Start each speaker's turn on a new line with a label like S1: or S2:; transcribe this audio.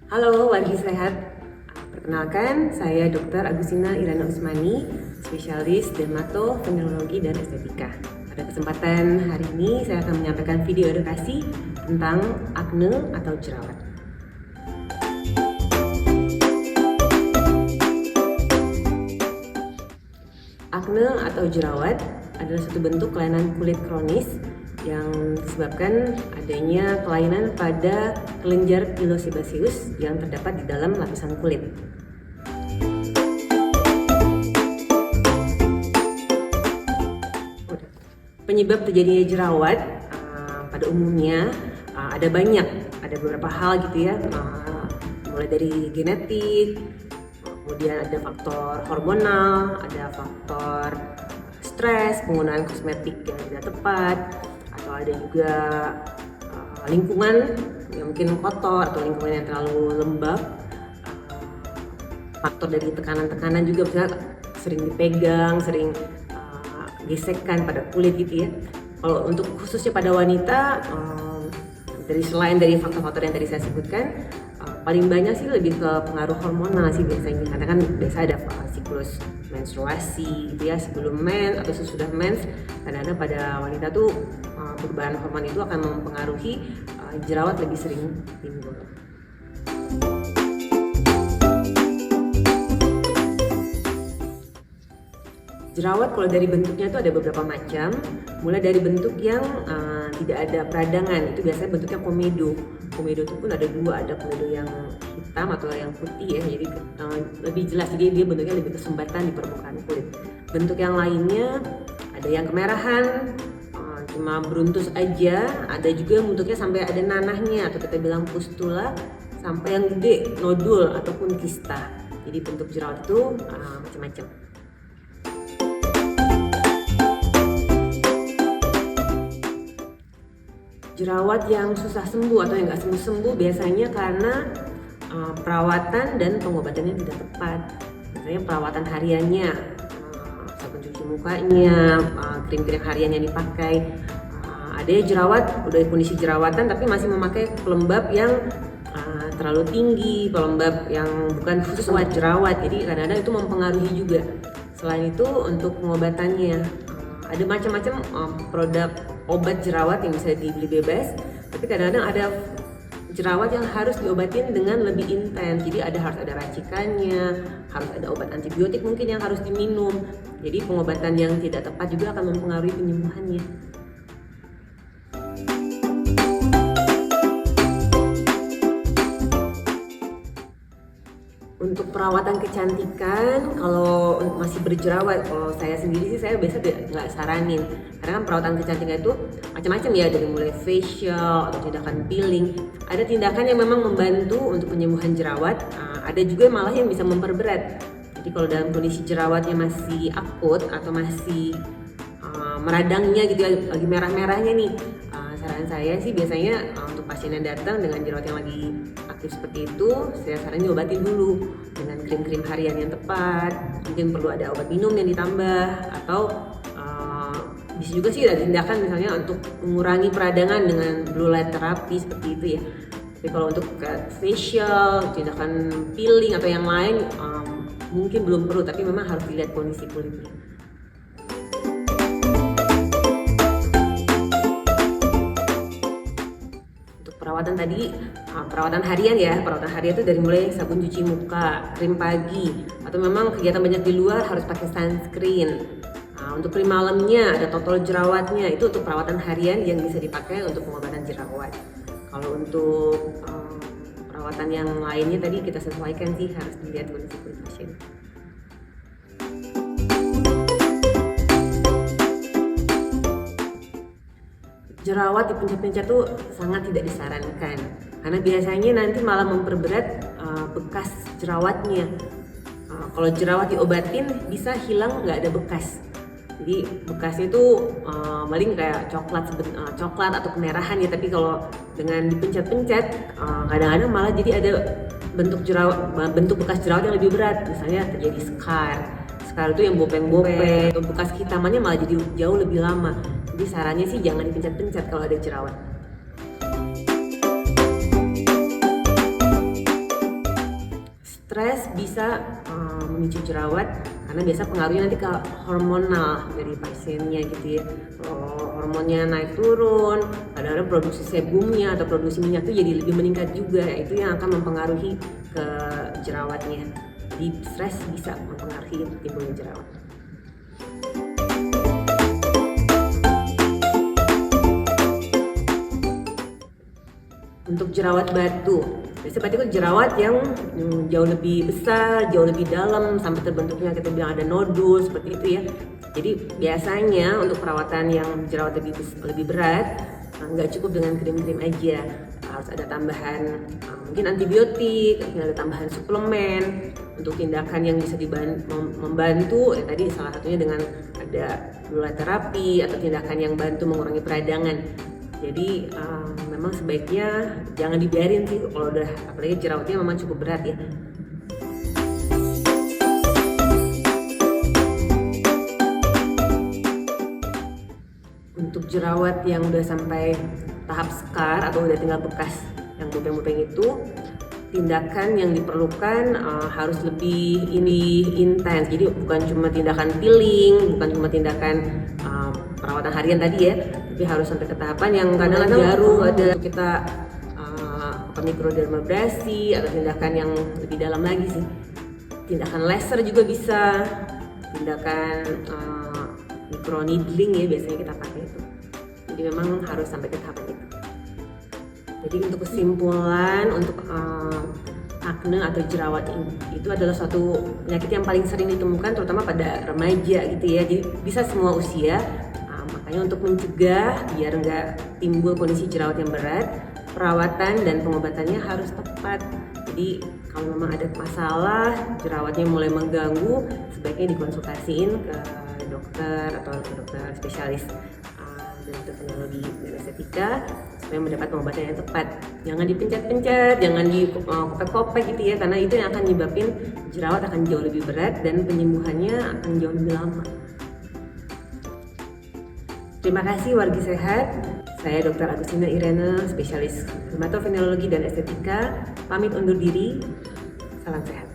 S1: Halo wargi sehat, perkenalkan saya Dr. Agustina Irana Usmani, spesialis dermato, venerologi, dan estetika. Pada kesempatan hari ini saya akan menyampaikan video edukasi tentang akne atau jerawat. Akne atau jerawat adalah suatu bentuk kelainan kulit kronis yang disebabkan adanya kelainan pada kelenjar pilosebaceous yang terdapat di dalam lapisan kulit. Penyebab terjadinya jerawat pada umumnya ada banyak, ada beberapa hal gitu ya, mulai dari genetik, kemudian ada faktor hormonal, ada faktor stres, penggunaan kosmetik yang tidak tepat, atau ada juga lingkungan yang mungkin kotor atau lingkungan yang terlalu lembab, faktor dari tekanan-tekanan juga, bisa sering dipegang, sering gesekan pada kulit gitu ya. Kalau untuk khususnya pada wanita, selain dari faktor-faktor yang tadi saya sebutkan, paling banyak sih lebih ke pengaruh hormonal sih biasanya, karena kan biasa ada siklus menstruasi gitu ya, sebelum mens atau sesudah mens. Kadang-kadang pada wanita tuh perubahan hormon itu akan mempengaruhi jerawat lebih sering timbul. Jerawat kalau dari bentuknya itu ada beberapa macam, mulai dari bentuk yang tidak ada peradangan, itu biasanya bentuknya komedo. Komedo itu pun ada dua, ada komedo yang hitam atau yang putih ya, jadi lebih jelas, jadi dia bentuknya lebih kesumbatan di permukaan kulit. Bentuk yang lainnya ada yang kemerahan, cuma beruntus aja, ada juga yang bentuknya sampai ada nanahnya atau kita bilang pustula, sampai yang gede, nodul ataupun kista. Jadi bentuk jerawat itu macam-macam. Jerawat yang susah sembuh atau yang nggak sembuh-sembuh biasanya karena perawatan dan pengobatannya tidak tepat. Misalnya perawatan hariannya, sabun cuci mukanya, krim-krim harian yang dipakai. Ada jerawat, udah kondisi jerawatan tapi masih memakai pelembab yang terlalu tinggi, pelembab yang bukan khusus buat jerawat. Jadi kadang-kadang itu mempengaruhi juga. Selain itu untuk pengobatannya, ada macam-macam produk obat jerawat yang bisa dibeli bebas, tapi kadang-kadang ada jerawat yang harus diobatin dengan lebih intens. Jadi harus ada racikannya, harus ada obat antibiotik mungkin yang harus diminum. Jadi pengobatan yang tidak tepat juga akan mempengaruhi penyembuhannya. Untuk perawatan kecantikan, kalau masih berjerawat, kalau saya sendiri sih saya biasa nggak saranin, karena kan perawatan kecantikan itu macam-macam ya, dari mulai facial atau tindakan peeling. Ada tindakan yang memang membantu untuk penyembuhan jerawat, ada juga malah yang bisa memperberat. Jadi kalau dalam kondisi jerawatnya masih akut atau masih meradangnya gitu ya, lagi merah-merahnya nih, saran saya sih biasanya untuk pasien yang datang dengan jerawat yang lagi aktif seperti itu, saya saranin diobatin dulu dengan krim-krim harian yang tepat. Mungkin perlu ada obat minum yang ditambah, atau bisa juga sih ada tindakan misalnya untuk mengurangi peradangan dengan blue light therapy seperti itu ya. Tapi kalau untuk facial, tindakan peeling atau yang lain mungkin belum perlu, tapi memang harus dilihat kondisi kulitnya. Perawatan tadi, perawatan harian ya, perawatan harian itu dari mulai sabun cuci muka, krim pagi, atau memang kegiatan banyak di luar harus pakai sunscreen. Untuk krim malamnya ada totol jerawatnya, itu untuk perawatan harian yang bisa dipakai untuk pengobatan jerawat. Kalau untuk perawatan yang lainnya tadi kita sesuaikan sih, harus dilihat kondisi kulit pasien. Jerawat dipencet-pencet tuh sangat tidak disarankan, karena biasanya nanti malah memperberat bekas jerawatnya. Kalau jerawat diobatin bisa hilang nggak ada bekas. Jadi bekasnya itu paling kayak coklat atau kemerahan ya, tapi kalau dengan dipencet-pencet kadang-kadang malah jadi ada bentuk bekas jerawat yang lebih berat, misalnya terjadi scar. Scar itu yang bopeng-bopeng, atau bekas hitamannya malah jadi jauh lebih lama. Jadi sarannya sih jangan dipencet-pencet kalau ada jerawat. bisa memicu jerawat karena biasa pengaruhnya nanti ke hormonal dari pasiennya gitu ya. Hormonnya naik turun, kadang-kadang produksi sebumnya atau produksi minyak itu jadi lebih meningkat juga, itu yang akan mempengaruhi ke jerawatnya. Jadi stres bisa mempengaruhi timbulnya jerawat. Untuk jerawat batu, biasanya berarti itu jerawat yang jauh lebih besar, jauh lebih dalam sampai terbentuknya kita bilang ada nodul seperti itu ya. Jadi biasanya untuk perawatan yang jerawat lebih berat nggak cukup dengan krim-krim aja, harus ada tambahan mungkin antibiotik, mungkin ada tambahan suplemen untuk tindakan yang bisa membantu ya tadi salah satunya dengan ada blue light terapi atau tindakan yang bantu mengurangi peradangan. Jadi memang sebaiknya jangan dibiarin sih kalau udah apalagi jerawatnya memang cukup berat ya. Untuk jerawat yang udah sampai tahap skar atau udah tinggal bekas yang bopeng-bopeng itu, tindakan yang diperlukan harus lebih intens. Jadi bukan cuma tindakan peeling, bukan cuma tindakan perawatan harian tadi ya, tapi harus sampai ke tahapan yang kadang-kadang baru ada kita mikrodermabrasi atau tindakan yang lebih dalam lagi sih. Tindakan laser juga bisa, tindakan microneedling ya biasanya kita pakai itu. Jadi memang harus sampai ke tahapan itu. Jadi untuk kesimpulan, untuk akne atau jerawat itu adalah suatu penyakit yang paling sering ditemukan terutama pada remaja gitu ya. Jadi bisa semua usia. Makanya untuk mencegah biar nggak timbul kondisi jerawat yang berat, perawatan dan pengobatannya harus tepat. Jadi kalau memang ada masalah jerawatnya mulai mengganggu, sebaiknya dikonsultasiin ke dokter atau ke dokter spesialis dokter fenolog dan estetika supaya mendapat pengobatan yang tepat. Jangan dipencet-pencet, jangan dikopek-kopek gitu ya, karena itu yang akan menyebabkan jerawat akan jauh lebih berat dan penyembuhannya akan jauh lebih lama. Terima kasih wargi sehat. Saya Dr. Agustina Irene, spesialis dermatofenologi dan estetika. Pamit undur diri. Salam sehat.